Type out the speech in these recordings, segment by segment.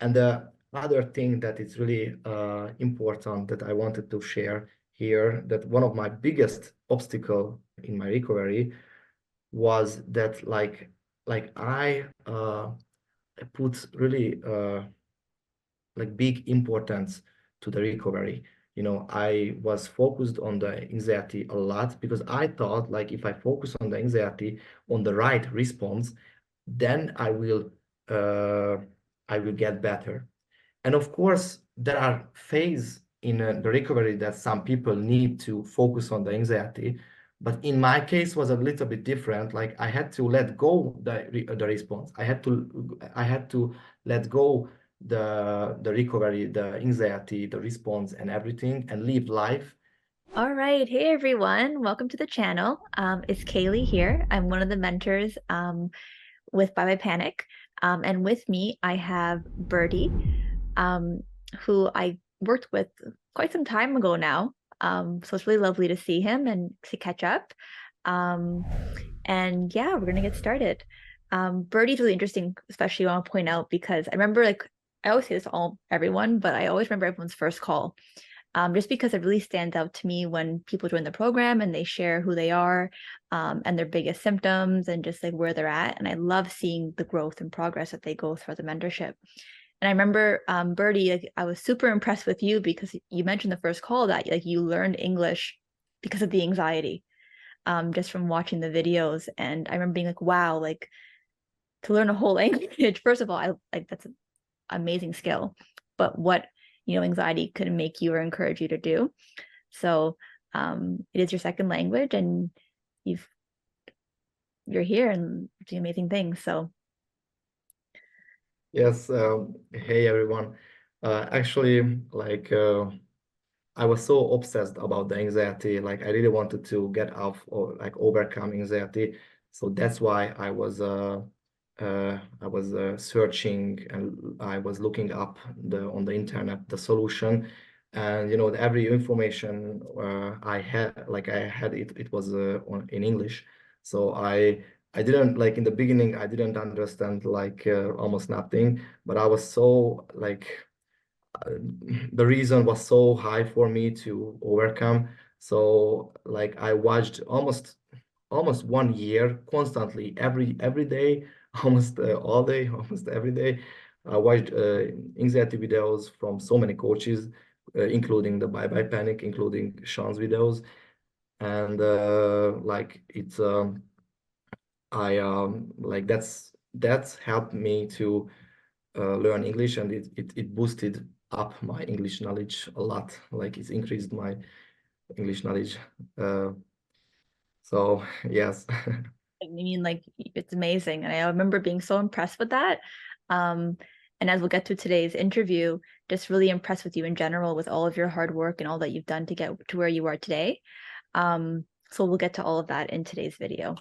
And the other thing that is really important that I wanted to share here, that one of my biggest obstacle in my recovery was that I put really like big importance to the recovery. I was focused on the anxiety a lot because I thought like if I focus on the anxiety on the right response, then uh, I will get better. And of course, there are phases in the recovery that some people need to focus on the anxiety. But in my case was a little bit different. Like I had to let go the response. I had to let go the recovery, the anxiety, the response and everything and live life. All right. Hey, everyone. Welcome to the channel. It's Kaylee here. I'm one of the mentors with Bye Bye Panic. And with me, I have Berti, um, who I worked with quite some time ago now. So it's really lovely to see him and to catch up. Um, and yeah, we're going to get started. Bertie's really interesting, especially I want to point out because I remember, like, I always say this to everyone, but I always remember everyone's first call, just because it really stands out to me when people join the program and they share who they are, and their biggest symptoms and just like where they're at. And I love seeing the growth and progress that they go through the mentorship. And I remember, Bertie, like, I was super impressed with you because you mentioned the first call that like you learned English because of the anxiety, just from watching the videos. And I remember being like, wow, like to learn a whole language, first of all, I like that's an amazing skill. But what, anxiety could make you or encourage you to do. So it is your second language and you've you're here and doing amazing things. So Yes. Hey everyone. Actually, I was so obsessed about the anxiety. Like I really wanted to get off or like overcome anxiety. So that's why I was searching and I was looking up on the internet the solution. And every information I had it was in English. So I didn't like in the beginning I didn't understand like almost nothing, but I was so like the reason was so high for me to overcome. So like I watched almost 1 year constantly every day, almost all day, almost every day. I watched anxiety videos from so many coaches, including the Bye Bye Panic, including Shaan's videos, and like it's I like that's helped me to learn English, and it boosted up my English knowledge a lot. Like it's increased my English knowledge. Uh, so yes. I mean, like it's amazing. And I remember being so impressed with that. Um, and as we'll get to today's interview, just really impressed with you in general with all of your hard work and all that you've done to get to where you are today. So we'll get to all of that in today's video.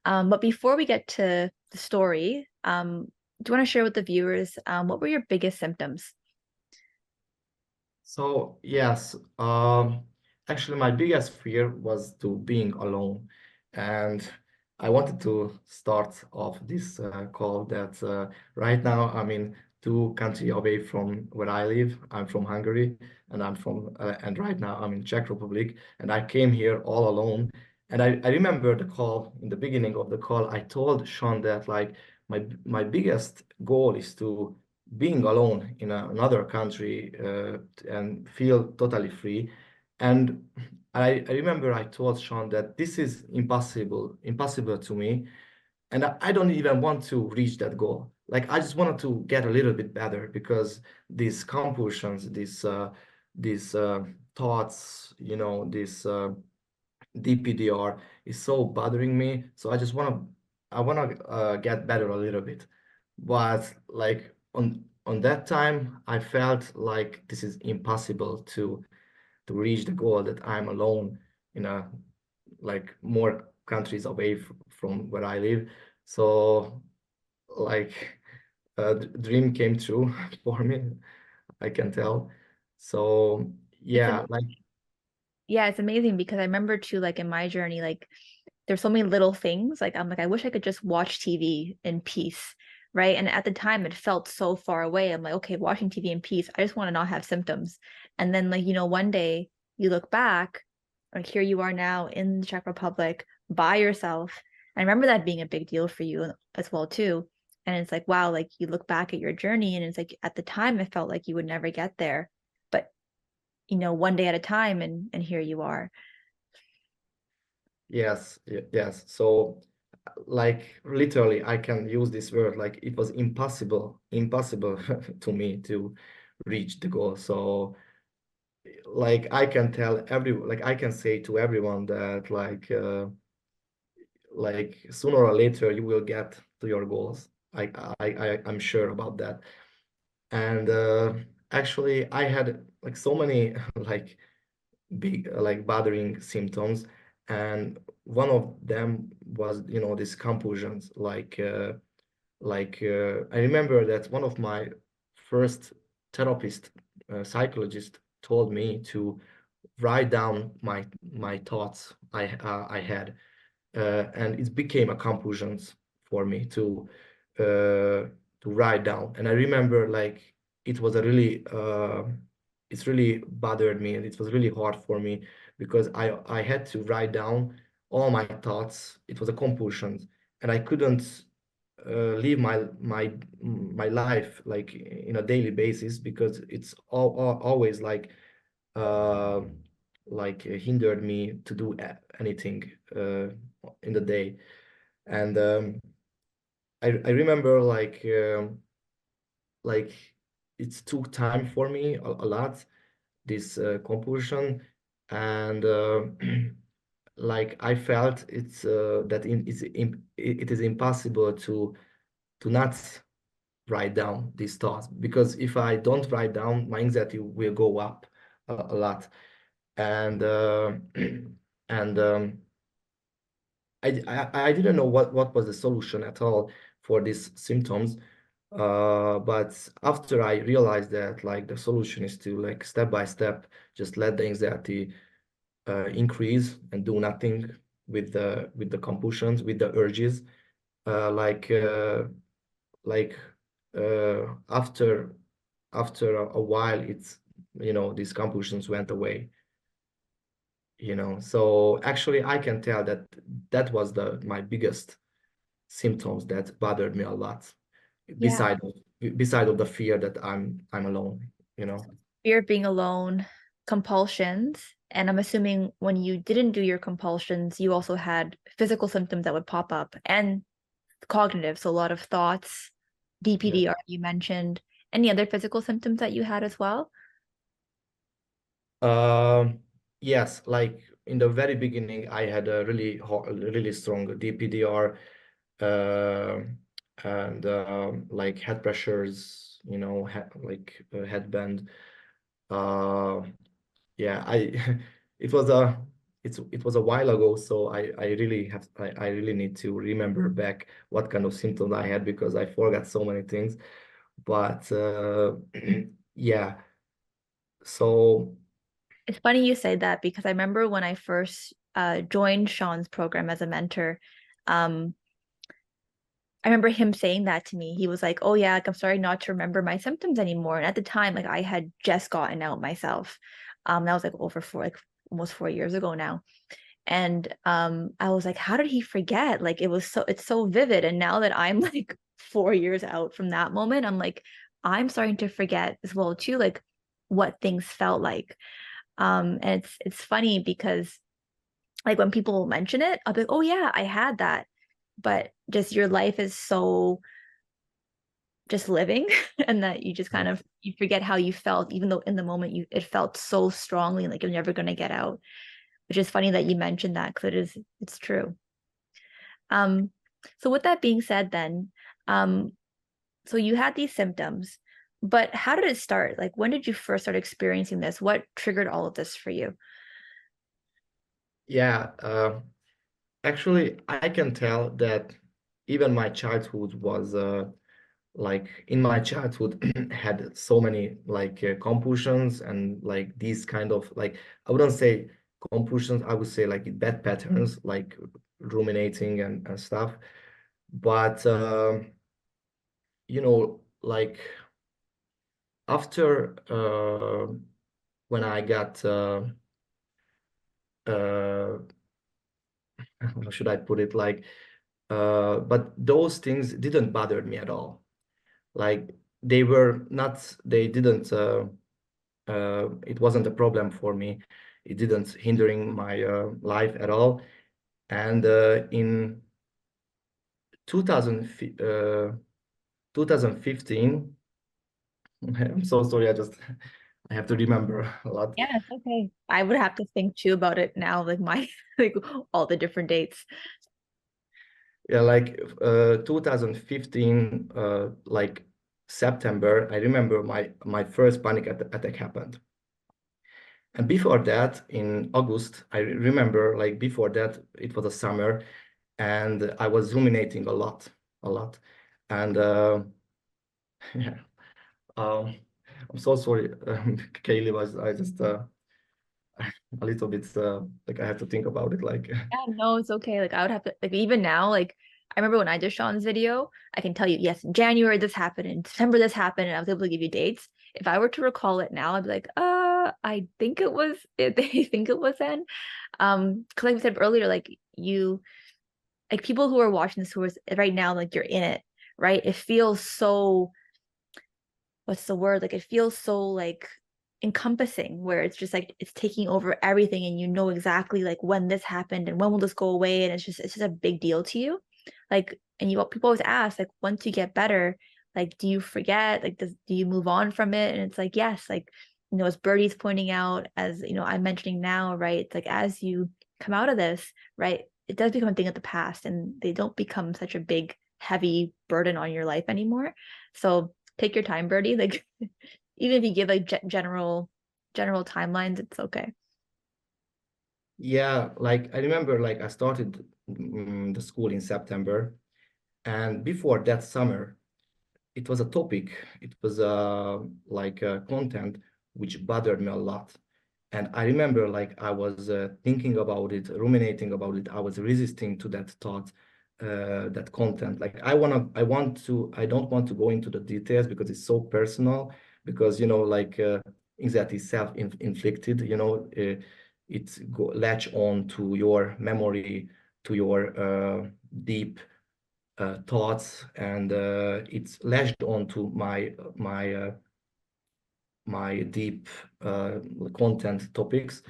But before we get to the story, do you want to share with the viewers what were your biggest symptoms? So yes, actually my biggest fear was to being alone, and I wanted to start off this call that right now I'm in two countries away from where I live. I'm from Hungary, and right now I'm in Czech Republic, and I came here all alone. And I remember the call in the beginning of the call. I told Shaan that like my biggest goal is to being alone in another country and feel totally free. And I remember I told Shaan that this is impossible to me. And I don't even want to reach that goal. Like I just wanted to get a little bit better because these compulsions, these thoughts, this DPDR is so bothering me. So I wanna get better a little bit. But like on that time, I felt like this is impossible to reach the goal that I'm alone in a like more countries away from where I live. So like the dream came true for me, I can tell. So It's yeah, like Yeah, it's amazing because I remember too, like in my journey, like there's so many little things. Like I'm like, I wish I could just watch TV in peace. right? And at the time, it felt so far away. I'm like, okay, watching TV in peace. I just want to not have symptoms. And then, like, one day you look back, like here you are now in the Czech Republic by yourself. I remember that being a big deal for you as well, too. And it's like, wow, like you look back at your journey and it's like at the time it felt like you would never get there. But one day at a time and here you are. Yes, yes. So like literally I can use this word, like it was impossible to me to reach the goal. So like I can tell like I can say to everyone that like sooner or later you will get to your goals. I'm sure about that. And actually I had like so many like big like bothering symptoms, and one of them was these compulsions. I remember that one of my first therapist, psychologist, told me to write down my thoughts I had, and it became a compulsions for me to write down. And I remember like it was a really it's really bothered me, and it was really hard for me because I had to write down all my thoughts. It was a compulsion, and I couldn't live my life like in a daily basis because it's always uh, hindered me to do anything in the day. And I remember like it took time for me a lot, this compulsion. And like I felt it's that it is impossible to not write down these thoughts, because if I don't write down, my anxiety will go up a lot. And and I didn't know what was the solution at all for these symptoms. But after I realized that like the solution is to like step by step just let the anxiety increase and do nothing with the compulsions, with the urges. Uh, like uh, like after a while, it's these compulsions went away. So actually I can tell that that was the my biggest symptoms that bothered me a lot, Yeah. beside of the fear that I'm alone. Fear of being alone, compulsions. And I'm assuming when you didn't do your compulsions, you also had physical symptoms that would pop up and cognitive. So a lot of thoughts, Yeah. DPDR you mentioned. Any other physical symptoms that you had as well? Yes, like in the very beginning, I had a really strong DPDR, uh, and like head pressures, headband. Uh, yeah, it was a while ago, so I really need to remember back what kind of symptoms I had because I forgot so many things. But yeah, so It's funny you say that because I remember when I first joined Shaan's program as a mentor, um, I remember him saying that to me. He was like, "Oh yeah, like I'm sorry not to remember my symptoms anymore." And at the time, like I had just gotten out myself. That was like over almost 4 years ago now. And I was like, how did he forget? Like it's so vivid. And now that I'm like 4 years out from that moment, I'm like, I'm starting to forget as well too, like what things felt like. And it's funny because like when people mention it, I'll be like, oh yeah, I had that. But just your life is so just living and that you just kind of you forget how you felt, even though in the moment it felt so strongly, like you're never gonna get out. Which is funny that you mentioned that because it's true. Um, so with that being said, then, um, so you had these symptoms, but how did it start? Like, when did you first start experiencing this? What triggered all of this for you? yeah, actually, I can tell that even my childhood was like in my childhood had so many like compulsions and like these kind of like I wouldn't say compulsions, I would say like bad patterns like ruminating and stuff. But like after when I got uh, how should I put it? Like, but those things didn't bother me at all. Like they were not, they didn't. It wasn't a problem for me. It didn't hindering my life at all. And in 2000, 2015, I'm so sorry. I have to remember a lot. Yeah, it's okay. I would have to think too about it now, like my like all the different dates. Yeah, like 2015, like September, I remember my first panic attack happened. And before that, in August, I remember like before that, it was a summer and I was ruminating a lot. And yeah, um, I'm so sorry, Kaylee, was I just a little bit like I have to think about it. Like, Yeah, no, it's okay. Like I would have to like even now, like I remember when I did Sean's video, I can tell you, yes, in January this happened, in December this happened, and I was able to give you dates. If I were to recall it now, I'd be like, I think it was they think it was then. Because like we said earlier, like you like people who are watching this who is right now, like you're in it, right? It feels so what's the word? Like it feels so like encompassing where it's just like it's taking over everything and you know exactly like when this happened and when will this go away and it's just a big deal to you. Like and you people always ask like once you get better, like do you forget? Like do you move on from it? And it's like yes, like as Bertie's pointing out, as I'm mentioning now, right? It's like as you come out of this, right, it does become a thing of the past and they don't become such a big heavy burden on your life anymore. So take your time, Bertie. Like even if you give like general timelines, it's okay. yeah, like I remember like I started the school in September, and before that summer, it was a topic. It was like content which bothered me a lot. And I remember like I was thinking about it, ruminating about it. I was resisting to that thought, that content. Like I don't want to go into the details because it's so personal. Because like anxiety is self-inflicted. It latch on to your memory, to your deep thoughts, and it's latched onto my deep content topics.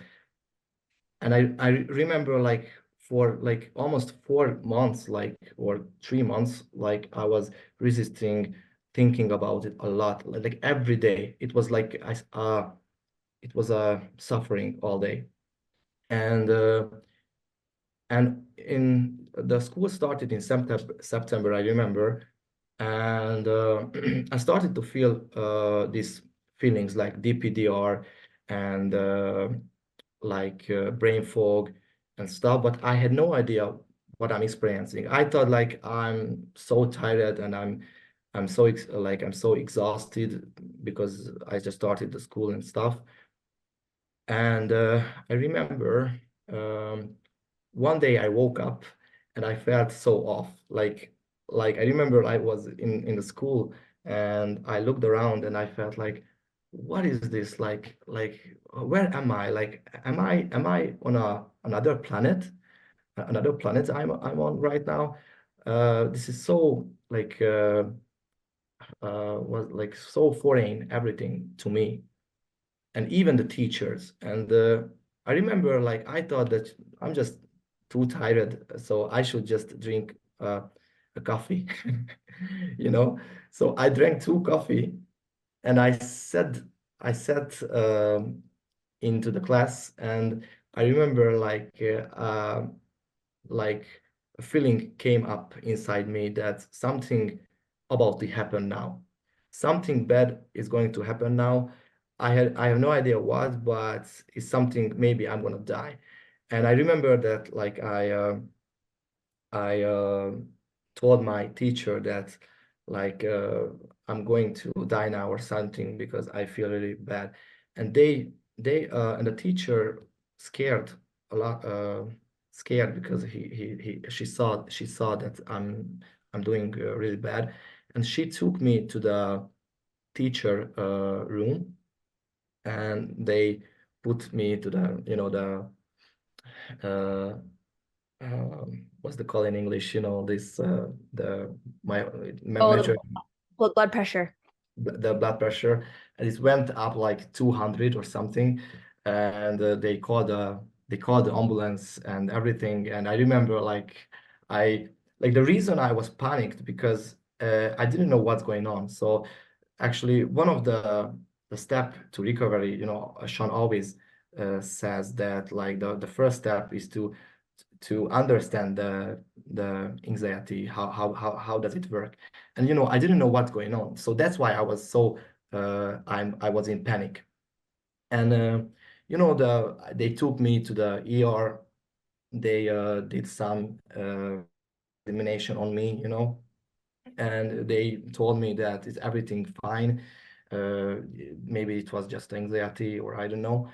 And I remember like for like almost 4 months, like or 3 months, like I was resisting thinking about it a lot, like every day. It was like it was a suffering all day. And in the school started in September, I remember, and I started to feel these feelings like DPDR and like brain fog and stuff, but I had no idea what I'm experiencing. I thought like I'm so tired and I'm so exhausted because I just started the school and stuff. And I remember one day I woke up and I felt so off. Like I remember I was in the school and I looked around and I felt like, what is this? Like where am I? Like am I on another planet? Another planet I'm on right now? This is so like was like so foreign everything to me, and even the teachers. And I remember like I thought that I'm just too tired, so I should just drink a coffee, you know. So I drank two coffee, and I sat into the class, and I remember like a feeling came up inside me that something about to happen now. Something bad is going to happen now. I have no idea what, but it's something, maybe I'm gonna die. And I remember that like I told my teacher that like I'm going to die now or something because I feel really bad. And and the teacher scared a lot, scared because she saw that I'm doing really bad. and she took me to the teacher room, and they put me to the, uh, what's the call in English? This the my Oh, measure the blood pressure. the blood pressure, and it went up like 200 or something, and they called the ambulance and everything. And I remember I the reason I was panicked because I didn't know what's going on. So actually, one of the step to recovery, Sean always says that like the first step is to understand the anxiety, how does it work. And I didn't know what's going on, so that's why I was so I was in panic. And they took me to the ER. They did some examination on me, and they told me that is everything fine. uh, Maybe it was just anxiety, or I don't know.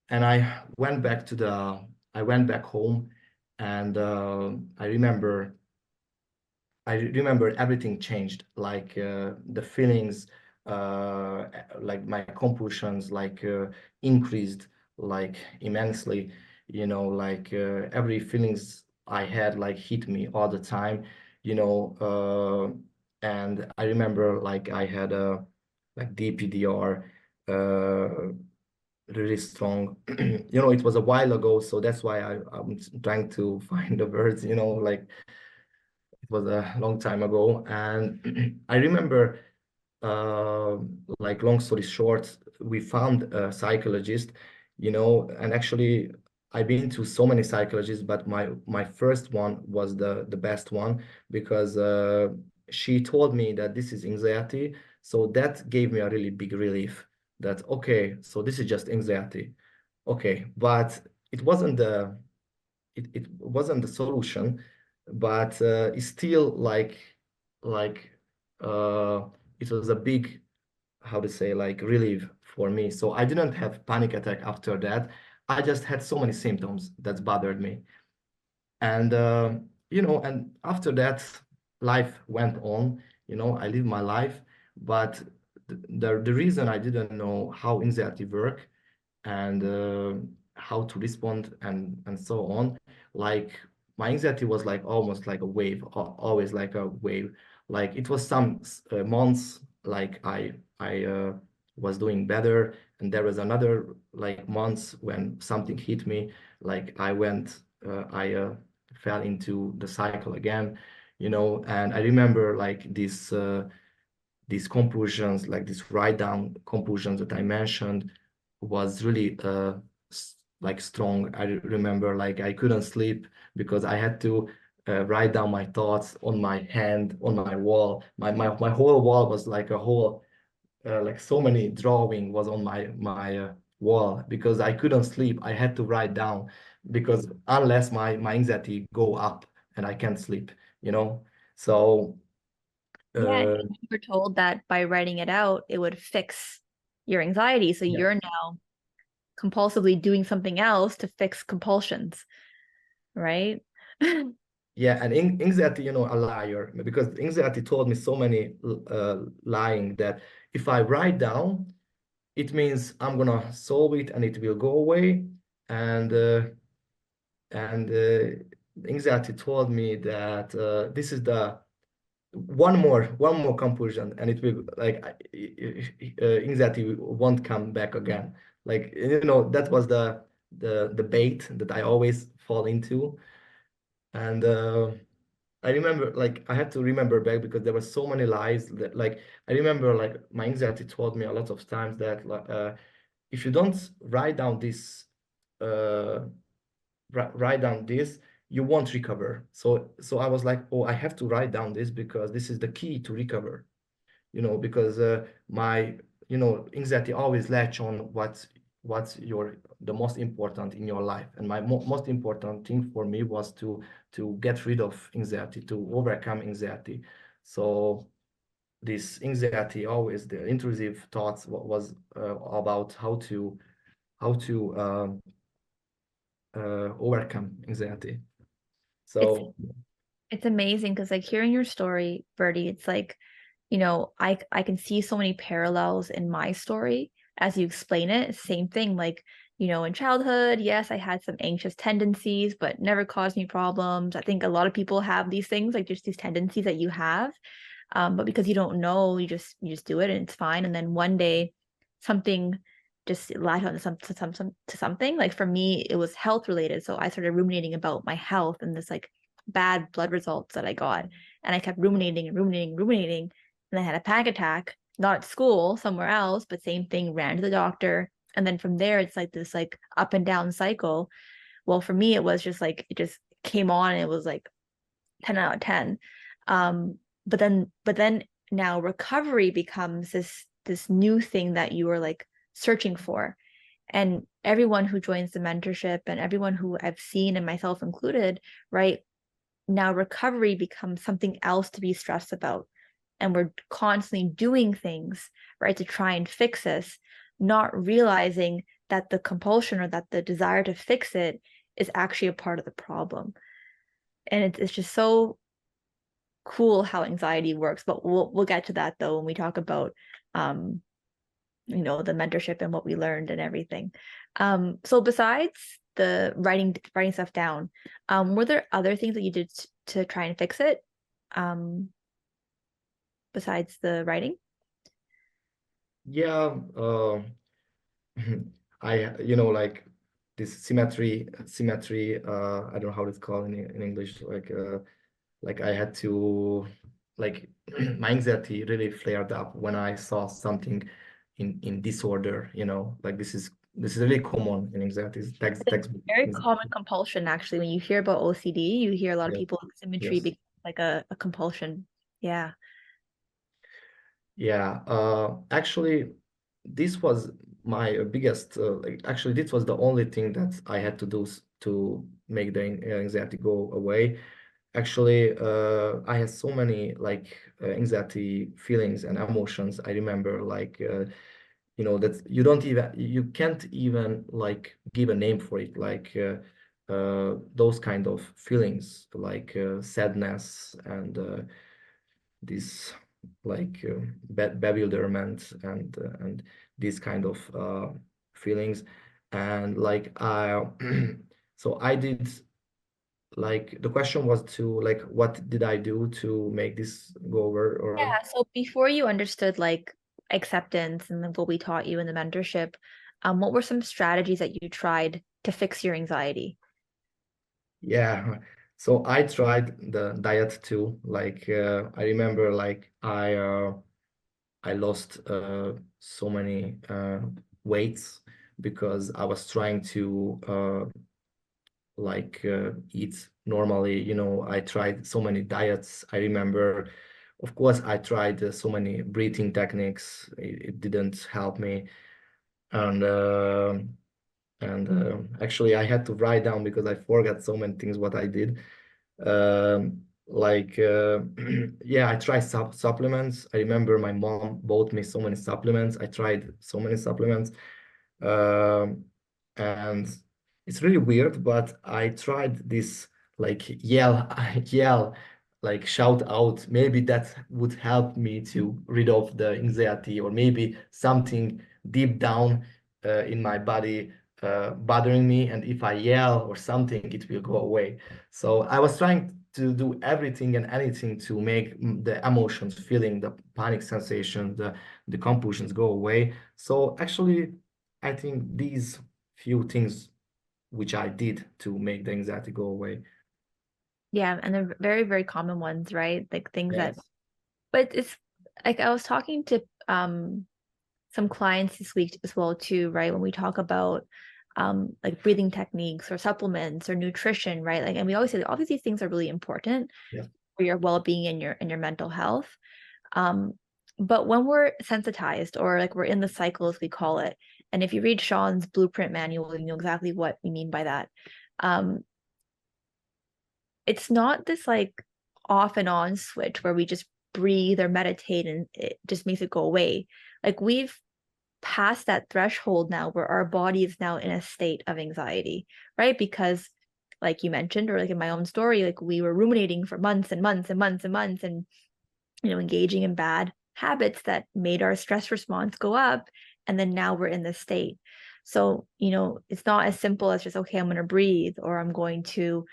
And I went back home, and I remember everything changed, like the feelings, like my compulsions, increased like immensely. Every feelings I had like hit me all the time, and I remember like I had a like DPDR, really strong. It was a while ago, so that's why I'm trying to find the words, it was a long time ago. And I remember, uh, like long story short, we found a psychologist, and actually I've been to so many psychologists, but my first one was the best one, because she told me that this is anxiety. So that gave me a really big relief that, okay, so this is just anxiety. Okay, but it wasn't it wasn't the solution, but it's still like uh, it was a big, how to say, like relief for me. So I didn't have panic attack after that. I just had so many symptoms that bothered me. And and after that, life went on. I lived my life, but the reason I didn't know how anxiety work, and how to respond, and so on. Like my anxiety was like almost like a wave, always like a wave. Like it was some months like I was doing better, and there was another like months when something hit me. Like I fell into the cycle again, and I remember like these compulsions, like these write down compulsions that I mentioned, was really like strong. I remember like I couldn't sleep because I had to write down my thoughts on my hand, on my wall. My whole wall was like a whole, like so many drawing was on my wall, because I couldn't sleep. I had to write down, because unless my anxiety go up and I can't sleep, you know. So Yeah, and uh, you were told that by writing it out, it would fix your anxiety. So yeah. you're now compulsively doing something else to fix compulsions, right? Yeah, and anxiety, a liar, because anxiety told me so many lying, that if I write down, it means I'm gonna solve it and it will go away. And anxiety told me that this is the one more compulsion, and it will like anxiety won't come back again. Like that was the bait that I always fall into. And I remember, like, I had to remember back because there were so many lies that, like, I remember, like, my anxiety told me a lot of times that, like, if you don't uh, write down this, you won't recover. So I was like, oh, I have to write down this because this is the key to recover. Because my, anxiety always latch on what's the most important in your life. And my most important thing for me was to get rid of anxiety, to overcome anxiety. So this anxiety, always the intrusive thoughts, was about how to overcome anxiety. It's So It's amazing because like hearing your story, Bertie, it's like, I can see so many parallels in my story as you explain it. Same thing, like, in childhood, yes, I had some anxious tendencies, but never caused me problems. I think a lot of people have these things, like just these tendencies that you have. But because you don't know, you just do it and it's fine. And then one day something just latched on to something. Like for me, it was health related. So I started ruminating about my health and this like bad blood results that I got. And I kept ruminating and ruminating. And I had a panic attack, not at school, somewhere else, but same thing, ran to the doctor. And then from there, it's like this like up and down cycle. Well, for me, it was just like it just came on and it was like 10 out of 10. Um, but then now recovery becomes this new thing that you are like searching for. And everyone who joins the mentorship and everyone who I've seen and myself included, right? Now recovery becomes something else to be stressed about. And we're constantly doing things, right, to try and fix this, not realizing that the compulsion or that the desire to fix it is actually a part of the problem. And it's just so cool how anxiety works, but we'll get to that though when we talk about um the mentorship and what we learned and everything. So besides the writing stuff down, were there other things that you did to try and fix it um besides the writing? Yeah, like this symmetry, I don't know how it's called in English, like I had to, like, my anxiety really flared up when I saw something in disorder, like this is really common in anxiety. It's textbook Very common anxiety. compulsion actually. When you hear about OCD, you hear a lot of Yes, people symmetry yes. becomes like a compulsion. Yeah. Yeah, actually, this was my biggest, actually, this was the only thing that I had to do to make the anxiety go away. Actually, I had so many like anxiety feelings and emotions. I remember like, that you can't even like give a name for it, like those kind of feelings, like sadness and this like bewilderment and these kind of feelings. And like I so I did, like, the question was to, like, what did I do to make this go over, or Yeah, so before you understood like acceptance and then what we taught you in the mentorship, what were some strategies that you tried to fix your anxiety? yeah. So I tried the diet too. Like I remember like I lost so many weights because I was trying to like eat normally. I tried so many diets. I remember, of course, I tried so many breathing techniques. It didn't help me. And actually, I had to write down because I forgot so many things what I did. Like yeah, I tried supplements. I remember my mom bought me so many supplements. I tried so many supplements. Um, and it's really weird, but I tried this, like, yell, yell, like shout out. Maybe that would help me to rid of the anxiety, or maybe something deep down in my body bothering me. And if I yell or something, it will go away. So I was trying to do everything and anything to make the emotions, feeling, the panic sensation, the compulsions go away. So actually, I think these few things which I did to make the anxiety go away. Yeah, and they're very, very common ones, right? Like things that, Yes. but it's like I was talking to some clients this week as well too, right? When we talk about like breathing techniques or supplements or nutrition, right? Like, and we always say that all these things are really important Yeah. for your well-being and your mental health. Um, but when we're sensitized or like we're in the cycle, as we call it, and if you read Shaan's blueprint manual, you know exactly what we mean by that. Um, it's not this like off and on switch where we just breathe or meditate and it just makes it go away. Like we've passed that threshold now where our body is now in a state of anxiety, right? Because like you mentioned, or like in my own story, like we were ruminating for months and months and months and months, and engaging in bad habits that made our stress response go up, and then now we're in this state. So it's not as simple as just, okay, I'm going to breathe, or I'm going to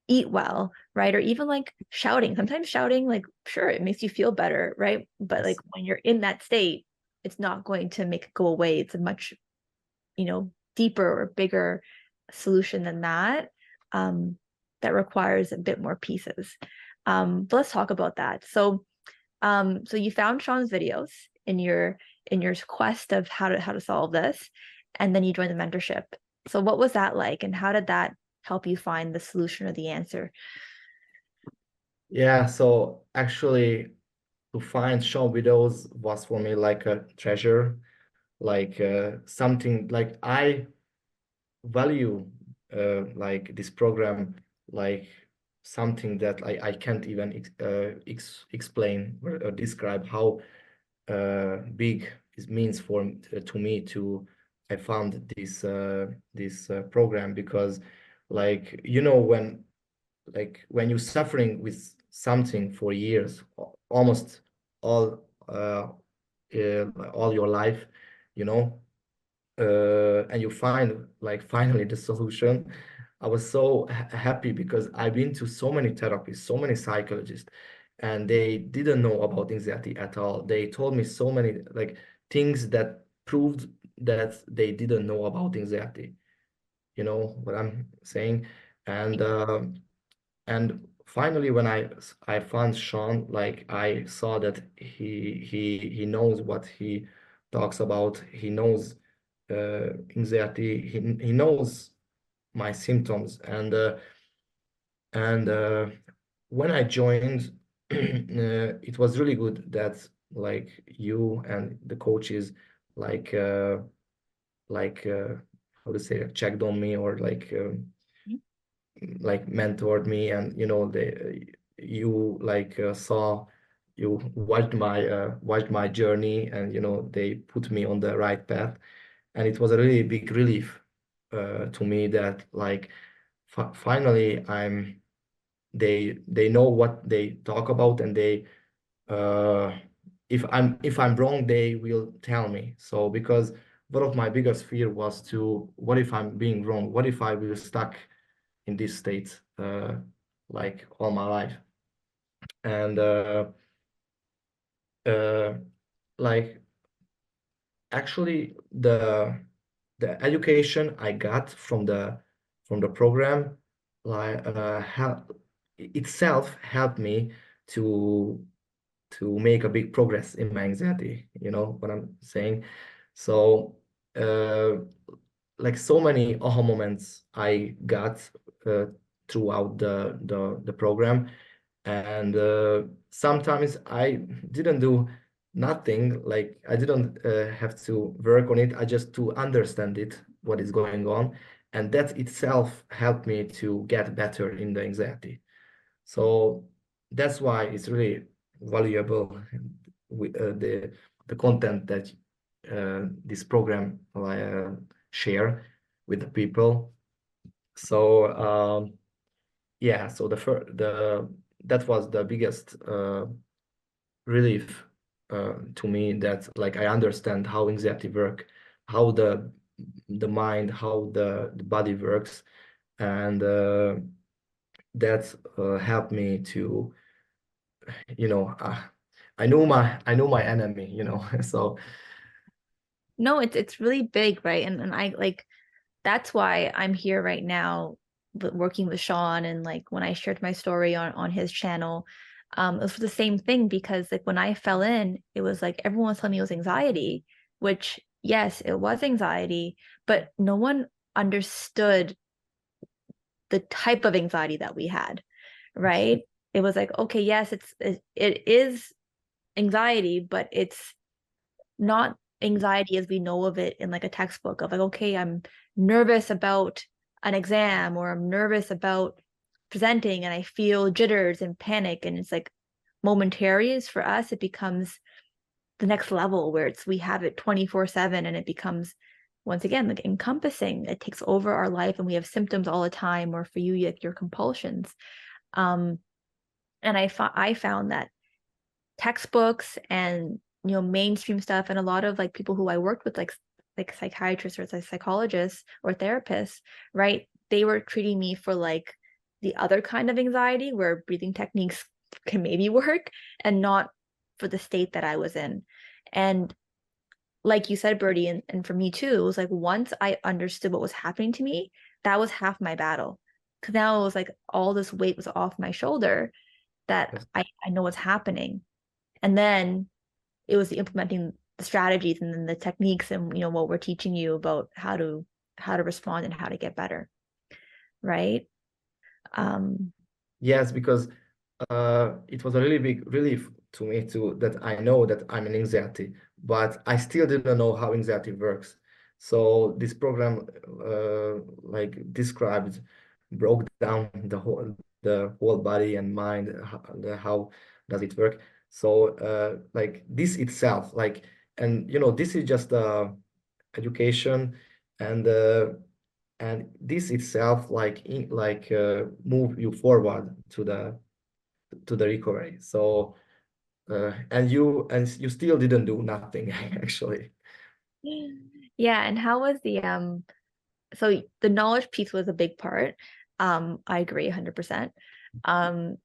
eat well, right? Or even like shouting. Sometimes shouting, like, sure, it makes you feel better, right? But like when you're in that state, it's not going to make it go away. It's a much deeper or bigger solution than that, that requires a bit more pieces. But let's talk about that. So you found Shaan's videos in your quest of how to solve this, and then you joined the mentorship. So what was that like, and how did that help you find the solution or the answer? Yeah, so actually to find Shaan videos was for me like a treasure, like something like I value like this program, like something that I can't even explain or describe how big it means for to me to I found this program, because like when you're suffering with something for years, almost all all your life, you know, and you find like finally the solution. I was so happy because I've been to so many therapists, so many psychologists, and they didn't know about anxiety at all. They told me so many like things that proved that they didn't know about anxiety. You know what I'm saying? And finally, when I found Shaan, like I saw that he knows what he talks about. He knows anxiety. He knows my symptoms, and when I joined, it was really good that like you and the coaches like like how to say it, checked on me, or like mentored me, and they you like saw, you watched my journey, and they put me on the right path. And it was a really big relief to me that like finally they know what they talk about, and they uh if I'm wrong, they will tell me. So because one of my biggest fear was to, what if I'm being wrong, what if I will stuck in this state like all my life. And uh, like actually the education I got from the program like itself helped me to make a big progress in my anxiety. You know what I'm saying? So uh, like so many aha moments I got uh, throughout the program. And sometimes I didn't do nothing, like I didn't have to work on it. I just to understand it, what is going on, and that itself helped me to get better in the anxiety. So that's why it's really valuable with the content that this program share with the people. So yeah, so the that was the biggest relief to me, that like I understand how anxiety work, how the mind, how the body works, and that helped me to you know uh, I know my enemy, so No, it's really big, right? And I like, that's why I'm here right now, working with Shaan. And like when I shared my story on his channel, it was for the same thing, because like when I fell in, it was like everyone was telling me it was anxiety, which yes, it was anxiety, but no one understood the type of anxiety that we had, right? It was like, okay, yes, it is anxiety, but it's not anxiety as we know of it in like a textbook of like, okay, I'm nervous about an exam, or I'm nervous about presenting and I feel jitters and panic. And it's like momentary. Is for us, it becomes the next level where we have it 24/7, and it becomes once again, like encompassing. It takes over our life and we have symptoms all the time, or for you, like your compulsions. And I found that textbooks and mainstream stuff and a lot of like people who I worked with, like psychiatrists or psychologists or therapists, right? They were treating me for like the other kind of anxiety where breathing techniques can maybe work, and not for the state that I was in. And like you said, Bertie, and for me too, it was like once I understood what was happening to me, that was half my battle. Because now it was like all this weight was off my shoulder, that Yes. I know what's happening. And then it was implementing the strategies and then the techniques and what we're teaching you about how to respond and how to get better, right? um Yes, because it was a really big relief to me too that I know that I'm an anxiety, but I still didn't know how anxiety works. So this program like described, broke down the whole body and mind, how does it work. So like this itself, like, and this is just education, and this itself move you forward to the recovery. So and you still didn't do nothing actually. yeah, and how was the so the knowledge piece was a big part. I agree 100%. um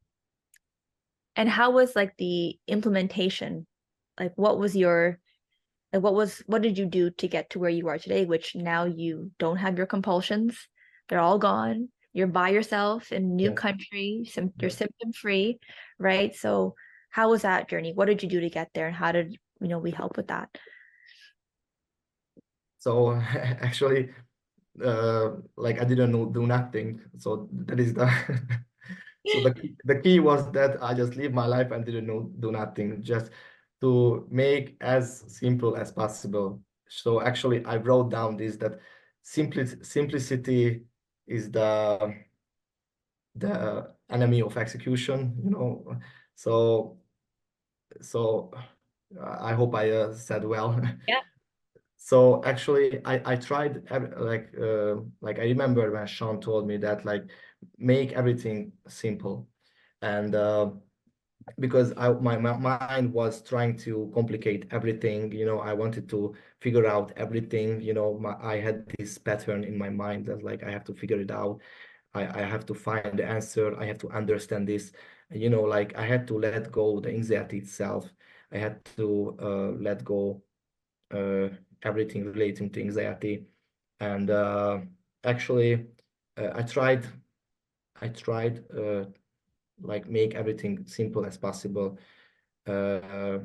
and how was like the implementation? Like what did you do to get to where you are today, which now you don't have your compulsions? They're all gone. You're by yourself in a new Yes, country, you're yes. symptom free, right? So how was that journey? What did you do to get there, and how did we help with that? So actually, like I didn't do nothing. So that is the so the key was that I just live my life and didn't do nothing, just to make as simple as possible. So actually, I wrote down this, that simplicity is the enemy of execution. So so I hope I said well. Yeah. So actually, I tried like I remember when Shaan told me that, like, make everything simple, and because my mind was trying to complicate everything. I wanted to figure out everything. I had this pattern in my mind that, like, I have to figure it out. I have to find the answer. I have to understand this. Like, I had to let go the anxiety itself. I had to let go uh, everything relating to anxiety. And actually, I tried like make everything simple as possible. Uh,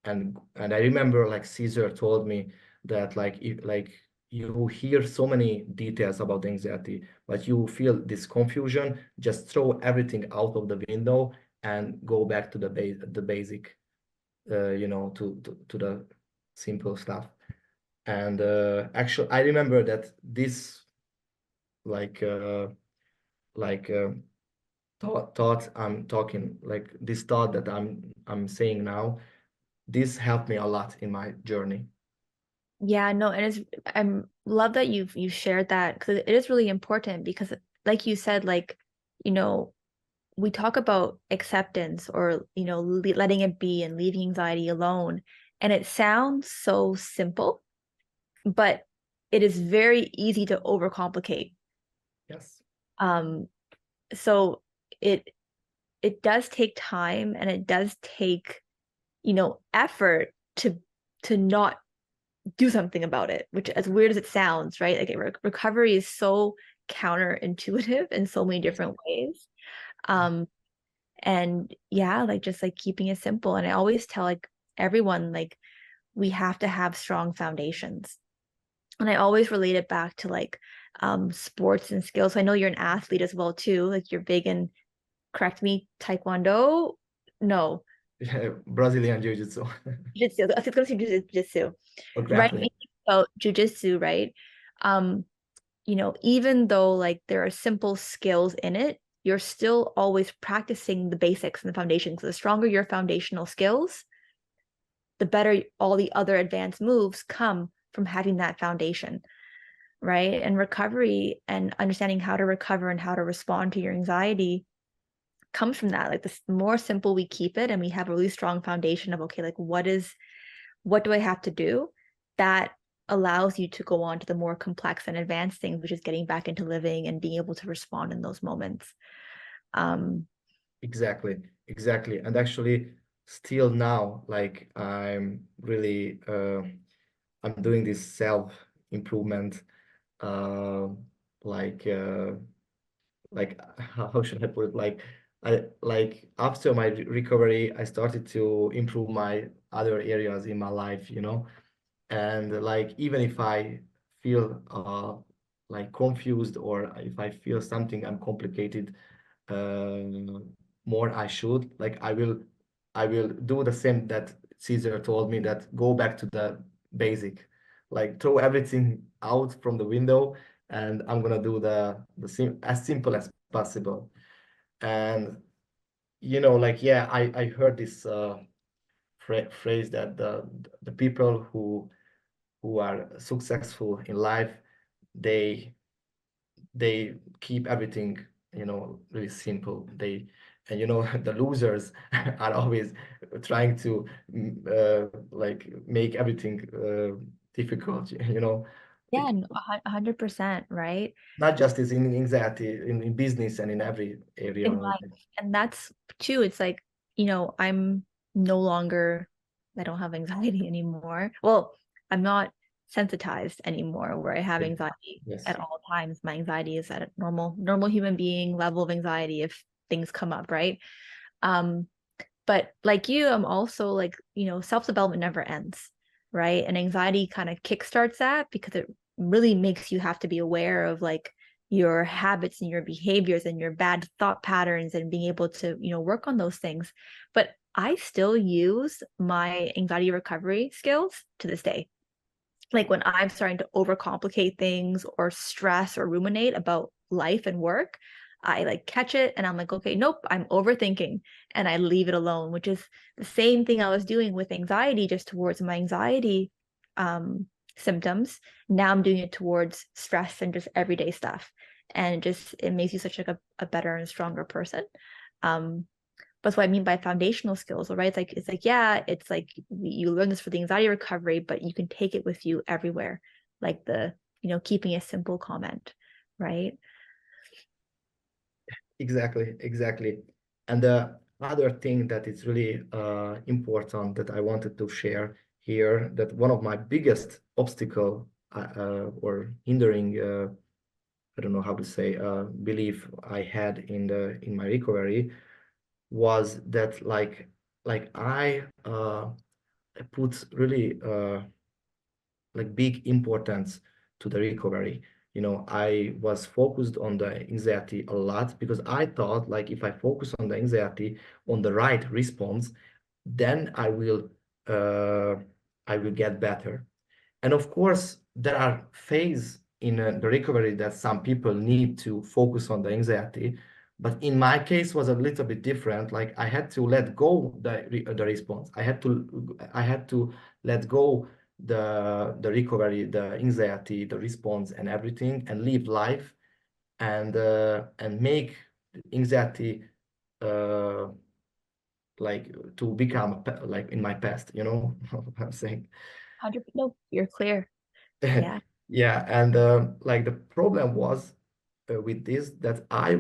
and I remember, like, Caesar told me that, like, if, like, you hear so many details about anxiety, but you feel this confusion, just throw everything out of the window and go back to the basic, to the simple stuff. And actually, I remember that this, like uh, like thought I'm talking, like this thought that I'm saying now, this helped me a lot in my journey. Yeah, no, and it's I'm love that you shared that, because it is really important, because like you said, like, you know, we talk about acceptance, or letting it be and leaving anxiety alone, and it sounds so simple, but it is very easy to overcomplicate. Yes. Um, so it it does take time, and it does take, effort to not do something about it, which, as weird as it sounds, right? Like recovery is so counterintuitive in so many different ways. Um, and yeah, like just like keeping it simple. And I always tell like everyone, like, we have to have strong foundations. And I always relate it back to like sports and skills. So I know you're an athlete as well too. Like you're big in, correct me, taekwondo. No, Brazilian jiu-jitsu. jiu-jitsu. I was going to say jiu-jitsu, Or right? grappling. So jiu-jitsu, right? Um, even though like there are simple skills in it, you're still always practicing the basics and the foundations. So the stronger your foundational skills, the better all the other advanced moves come from having that foundation, right? And recovery and understanding how to recover and how to respond to your anxiety comes from that. Like, the more simple we keep it and we have a really strong foundation of, okay, like what do I have to do? That allows you to go on to the more complex and advanced things, which is getting back into living and being able to respond in those moments. Exactly, exactly. And actually, still now, like I'm really, I'm doing this self-improvement, uh, like, uh, like how should I put it? Like after my recovery, I started to improve my other areas in my life, you know. And like even if I feel like confused, or if I feel something I'm complicated, uh, more I should, like I will do the same that Caesar told me, that go back to the basic, like throw everything out from the window, and I'm gonna do as simple as possible. And like, yeah, I heard this phrase that the people who are successful in life, they they keep everything, really simple. And the losers are always trying to like make everything difficult, Yeah, 100%, right? not just is in anxiety, in business and in every area In of life. life. And that's too, it's like, I'm no longer, I don't have anxiety anymore. Well, I'm not sensitized anymore where I have anxiety at Yes, all times. My anxiety is at a normal human being level of anxiety if things come up, right? Um, but like you, I'm also like, self-development never ends, right? And anxiety kind of kickstarts that because it really makes you have to be aware of like your habits and your behaviors and your bad thought patterns and being able to, work on those things. But I still use my anxiety recovery skills to this day. Like when I'm starting to overcomplicate things or stress or ruminate about life and work, I like catch it and I'm like, okay, nope, I'm overthinking, and I leave it alone, which is the same thing I was doing with anxiety, just towards my anxiety um, symptoms. Now I'm doing it towards stress and just everyday stuff. And it makes you such like a better and stronger person. Um, that's what I mean by foundational skills, right? It's like, yeah, it's like you learn this for the anxiety recovery, but you can take it with you everywhere. Like keeping a simple comment, right? exactly, exactly. And the other thing that is really important that I wanted to share here, that one of my biggest obstacle or hindering, I don't know how to say, belief I had in my recovery, was that like I put really like big importance to the recovery. I was focused on the anxiety a lot, because I thought, like, if I focus on the anxiety, on the right response, then uh, I will get better. And of course, there are phases in the recovery that some people need to focus on the anxiety. But in my case was a little bit different. Like I had to let go the response. I had to let go the recovery, the anxiety, the response, and everything, and live life, and make anxiety uh, like to become like in my past. You know what I'm saying? 100. No, you're clear. Yeah. Yeah, and like the problem was with this, that I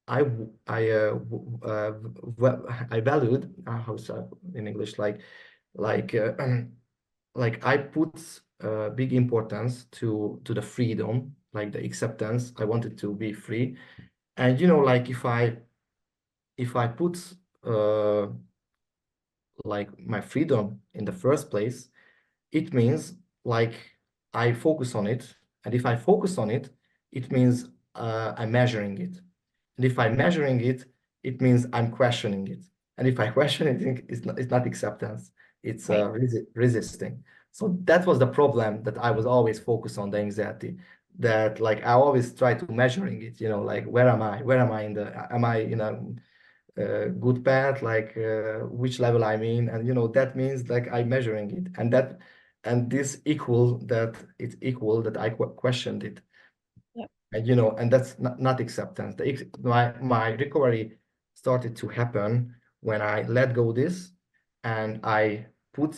w- I w- v- I valued, how say in English, like like I put big importance to the freedom, like the acceptance. I wanted to be free, and like if I put uh like my freedom in the first place, it means like I focus on it. And if I focus on it, it means I'm measuring it. And if I'm measuring it, it means I'm questioning it. And if I question it, it's not acceptance, it's Right. resisting. So that was the problem, that I was always focused on the anxiety, that like I always try to measuring it, like where am I? Where am I in a good path, like which level I'm in? And that means like I'm measuring it. And and this equal that it's equal that I questioned it. Yep. And and that's not acceptance. My recovery started to happen when I let go this and I put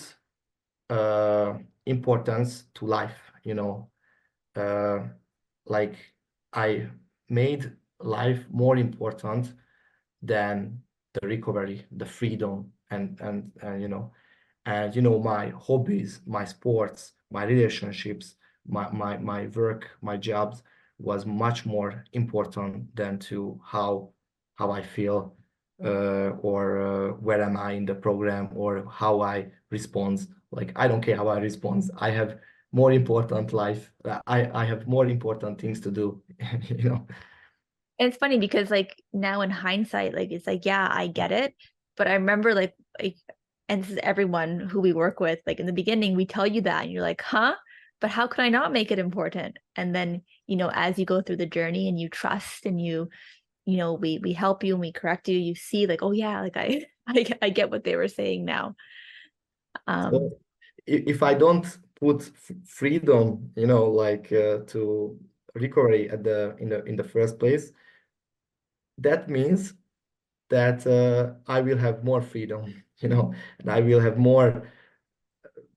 uh importance to life, uh like I made life more important than the recovery, the freedom, and my hobbies, my sports, my relationships, my work, my jobs was much more important than to how I feel, or where am I in the program, or how I respond. Like I don't care how I respond. I have more important life. I have more important things to do, you know. And it's funny because like now in hindsight, like it's like, yeah, I get it. But I remember like, and this is everyone who we work with, like in the beginning, we tell you that and you're like, huh? But how could I not make it important? And then, as you go through the journey and you trust and we help you and we correct you, you see like, oh yeah, like I get what they were saying now. Um, So if I don't put freedom, like to recovery at the in the first place, that means that I will have more freedom, and I will have more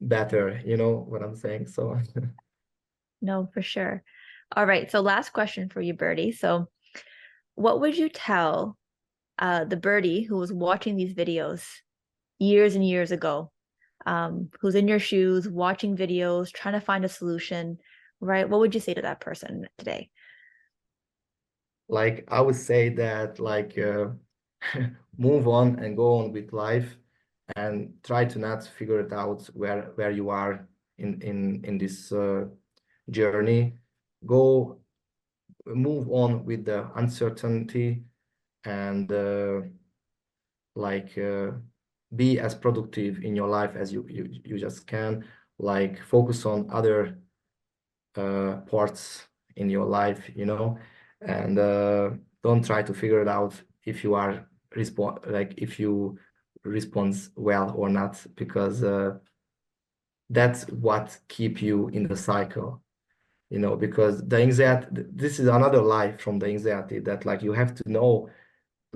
better, you know what I'm saying? So no, for sure. All right. So last question for you, Bertie. So what would you tell the Bertie who was watching these videos years and years ago, who's in your shoes, watching videos, trying to find a solution, right? What would you say to that person today? like I would say that like move on and go on with life and try to not figure it out where you are in this journey. Go move on with the uncertainty and like be as productive in your life as you just can. Like focus on other parts in your life, and don't try to figure it out if you are if you respond well or not, because that's what keep you in the cycle, because the anxiety, this is another lie from the anxiety, that like you have to know,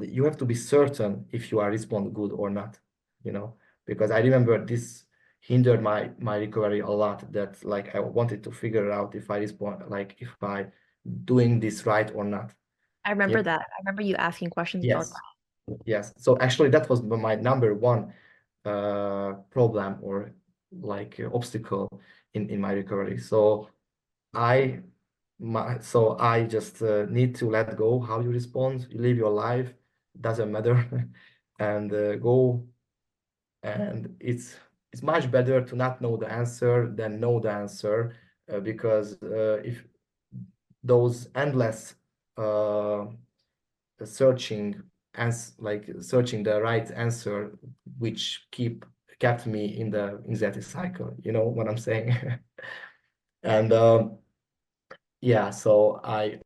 you have to be certain if you are respond good or not, you know because I remember this hindered my recovery a lot, that like I wanted to figure out if I respond, like if I doing this right or not. I Yeah. remember that. I remember you asking questions about Yes. Yes, so actually that was my number one problem, or like obstacle in my recovery. So I I just need to let go how you respond. You live your life, doesn't matter, and go. And it's much better to not know the answer than know the answer, because if those endless uh, searching and like searching the right answer, which kept me in the anxiety cycle. You know what I'm saying? And yeah, so I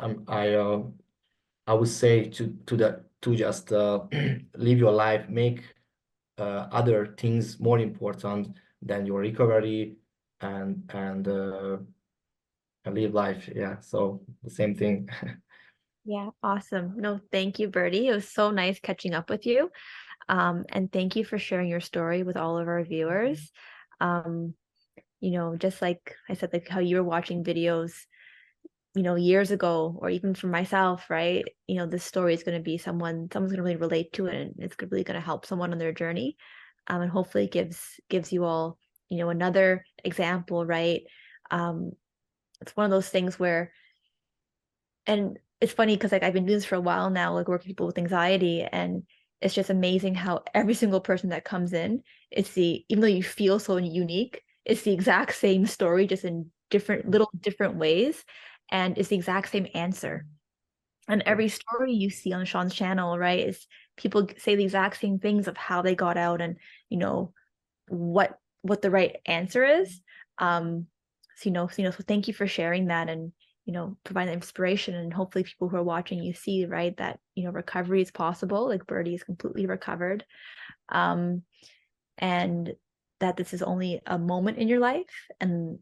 would say to just live your life, make other things more important than your recovery, and live life. Yeah, so the same thing. Yeah, awesome. No, thank you, Bertie. It was so nice catching up with you. And thank you for sharing your story with all of our viewers. Um, just like I said, like how you were watching videos, years ago, or even for myself, right? This story is going to be someone's going to really relate to it, and it's really going to help someone on their journey. And hopefully gives you all, another example, right? Um, it's one of those things where, and it's funny because like I've been doing this for a while now, like working with people with anxiety, and it's just amazing how every single person that comes in, even though you feel so unique, it's the exact same story, just in different ways, and it's the exact same answer. And every story you see on Shaan's channel, right, is people say the exact same things of how they got out, and you know what the right answer is. So thank you for sharing that, and provide inspiration, and hopefully people who are watching you see, right, that recovery is possible. Like Bertie is completely recovered. And that this is only a moment in your life and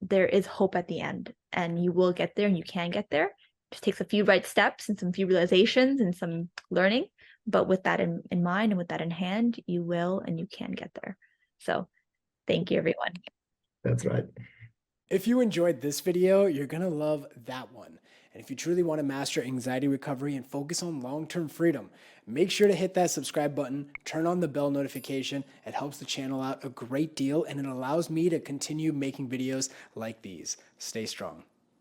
there is hope at the end, and you will get there and you can get there. It just takes a few right steps and some few realizations and some learning. But with that in mind and with that in hand, you will and you can get there. So thank you, everyone. That's right. If you enjoyed this video, you're gonna love that one. And if you truly want to master anxiety recovery and focus on long-term freedom, make sure to hit that subscribe button, turn on the bell notification. It helps the channel out a great deal and it allows me to continue making videos like these. Stay strong.